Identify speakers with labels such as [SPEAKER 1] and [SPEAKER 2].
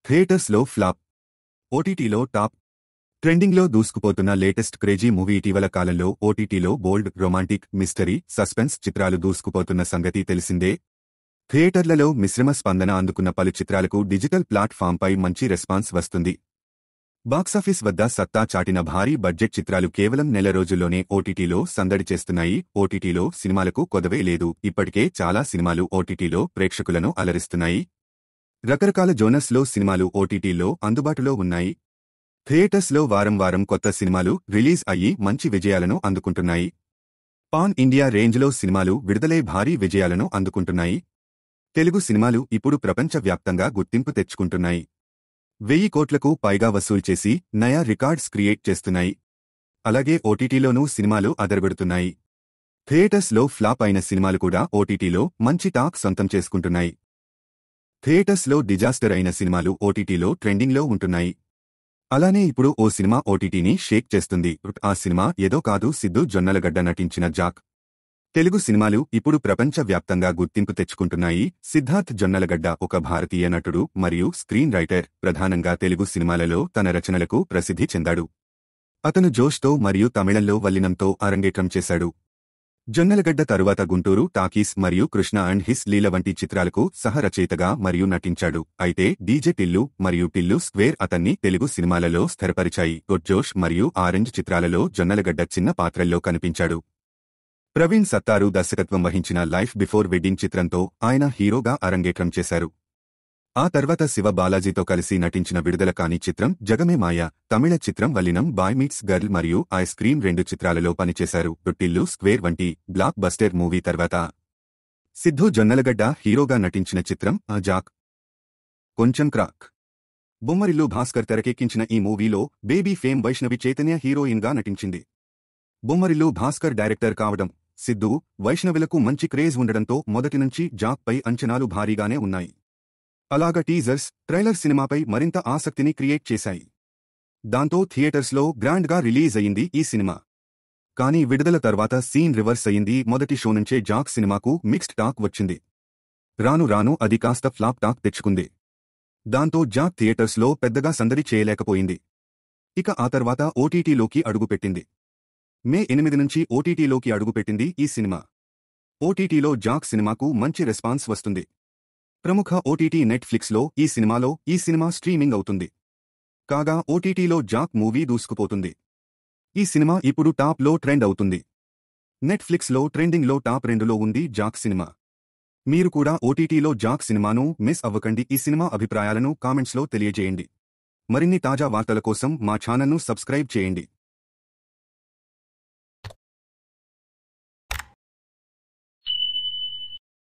[SPEAKER 1] థియేటర్స్లో ఫ్లాప్, ఓటీటీలో టాప్. ట్రెండింగ్లో దూసుకుపోతున్న లేటెస్ట్ క్రేజీ మూవీ. ఇటీవల కాలంలో ఓటీటీలో బోల్డ్, రొమాంటిక్, మిస్టరీ, సస్పెన్స్ చిత్రాలు దూసుకుపోతున్న సంగతి తెలిసిందే. థియేటర్లలో మిశ్రమ స్పందన అందుకున్న పలు చిత్రాలకు డిజిటల్ ప్లాట్ఫామ్పై మంచి రెస్పాన్స్ వస్తుంది. బాక్సాఫీస్ వద్ద సత్తా చాటిన భారీ బడ్జెట్ చిత్రాలు కేవలం నెల రోజుల్లోనే ఓటీటీలో సందడి చేస్తున్నాయి. ఓటీటీలో సినిమాలకు కొదవే లేదు. ఇప్పటికే చాలా సినిమాలు ఓటీటీలో ప్రేక్షకులను అలరిస్తున్నాయి. రకరకాల జోనర్స్లో సినిమాలు ఓటీటీలో అందుబాటులో ఉన్నాయి. థియేటర్స్లో వారం వారం కొత్త సినిమాలు రిలీజ్ అయ్యి మంచి విజయాలను అందుకుంటున్నాయి. పాన్ ఇండియా రేంజ్లో సినిమాలు విడుదలై భారీ విజయాలను అందుకుంటున్నాయి. తెలుగు సినిమాలు ఇప్పుడు ప్రపంచవ్యాప్తంగా గుర్తింపు తెచ్చుకుంటున్నాయి. 1000 కోట్లకు పైగా వసూలు చేసి నయా రికార్డ్స్ క్రియేట్ చేస్తున్నాయి. అలాగే ఓటీటీలోనూ సినిమాలు అదరగొడుతున్నాయి. థియేటర్స్లో ఫ్లాప్ అయిన సినిమాలు కూడా ఓటీటీలో మంచి టాక్ సొంతం చేసుకుంటున్నాయి. థియేటర్స్లో డిజాస్టర్ అయిన సినిమాలు ఓటీటీలో ట్రెండింగ్లో ఉంటున్నాయి. అలానే ఇప్పుడు ఓ సినిమా ఓటీటీని షేక్ చేస్తుంది. ఆ సినిమా ఏదో కాదు, సిద్ధు జొన్నలగడ్డ నటించిన జాక్. తెలుగు సినిమాలు ఇప్పుడు ప్రపంచవ్యాప్తంగా గుర్తింపు తెచ్చుకుంటున్నాయి. సిద్ధార్థ్ జొన్నలగడ్డ ఒక భారతీయ నటుడు మరియు స్క్రీన్ రైటర్. ప్రధానంగా తెలుగు సినిమాలలో తన రచనలకు ప్రసిద్ధి చెందాడు. అతను జోష్తో మరియు తమిళంలో వల్లినంతో అరంగేట్రం చేశాడు. జొన్నలగడ్డ తరువాత గుంటూరు టాకీస్ మరియు కృష్ణ అండ్ హిస్ లీల వంటి చిత్రాలకు సహరచయితగా మరియు నటించాడు. అయితే డీజే టిల్లు మరియు టిల్లు స్క్వేర్ అతన్ని తెలుగు సినిమాలలో స్థిరపరిచాయి. గుడ్ జోష్ మరియు ఆరెంజ్ చిత్రాలలో జొన్నలగడ్డ చిన్న పాత్రల్లో కనిపించాడు. ప్రవీణ్ సత్తారు దర్శకత్వం వహించిన లైఫ్ బిఫోర్ వెడ్డింగ్ చిత్రంతో ఆయన హీరోగా అరంగేట్రం చేశారు. ఆ తర్వాత శివ బాలాజీతో కలిసి నటించిన విడుదల కాని చిత్రం జగమే మాయ, తమిళ చిత్రం వల్లినం బాయ్ మీట్స్ గర్ల్ మరియు ఐస్ క్రీం 2 చిత్రాలలో పనిచేశారు. టిల్లు స్క్వేర్ వంటి బ్లాక్ బస్టర్ మూవీ తర్వాత సిద్ధు జొన్నలగడ్డ హీరోగా నటించిన చిత్రం జాక్. కొంచెం క్రాక్. బొమ్మరిల్లు భాస్కర్ తెరకెక్కించిన ఈ మూవీలో బేబీ ఫేమ్ వైష్ణవి చైతన్య హీరోయిన్గా నటించింది. బొమ్మరిల్లు భాస్కర్ డైరెక్టర్ కావడం, సిద్ధు, వైష్ణవిలకు మంచి క్రేజ్ ఉండడంతో మొదటి నుంచి జాక్పై అంచనాలు భారీగానే ఉన్నాయి. అలాగా టీజర్స్, ట్రైలర్ సినిమాపై మరింత ఆసక్తిని క్రియేట్ చేశాయి. దాంతో థియేటర్స్లో గ్రాండ్గా రిలీజ్ అయింది ఈ సినిమా. కానీ విడుదల తర్వాత సీన్ రివర్స్ అయింది. మొదటి షో నుంచే జాక్ సినిమాకు మిక్స్డ్ టాక్ వచ్చింది. రాను రాను అది కాస్త ఫ్లాప్ టాక్ తెచ్చుకుంది. దాంతో జాక్ థియేటర్స్లో పెద్దగా సందడి చేయలేకపోయింది. ఇక ఆ తర్వాత ఓటీటీలోకి అడుగుపెట్టింది. మే 8 నుంచి ఓటీటీలోకి అడుగుపెట్టింది ఈ సినిమా. ఓటీటీలో జాక్ సినిమాకు మంచి రెస్పాన్స్ వస్తుంది. ప్రముఖ ఓటీటీ నెట్ఫ్లిక్స్లో ఈ సినిమా స్ట్రీమింగ్ అవుతుంది. కాగా ఓటీటీలో జాక్ మూవీ దూసుకుపోతుంది. ఈ సినిమా ఇప్పుడు టాప్లో ట్రెండ్ అవుతుంది. నెట్ఫ్లిక్స్లో ట్రెండింగ్లో టాప్ 2లో ఉంది జాక్ సినిమా. మీరు కూడా ఓటీటీలో జాక్ సినిమాను మిస్ అవ్వకండి. ఈ సినిమా అభిప్రాయాలను కామెంట్స్లో తెలియజేయండి. మరిన్ని తాజా వార్తల కోసం మా ఛానల్ను సబ్స్క్రైబ్ చేయండి.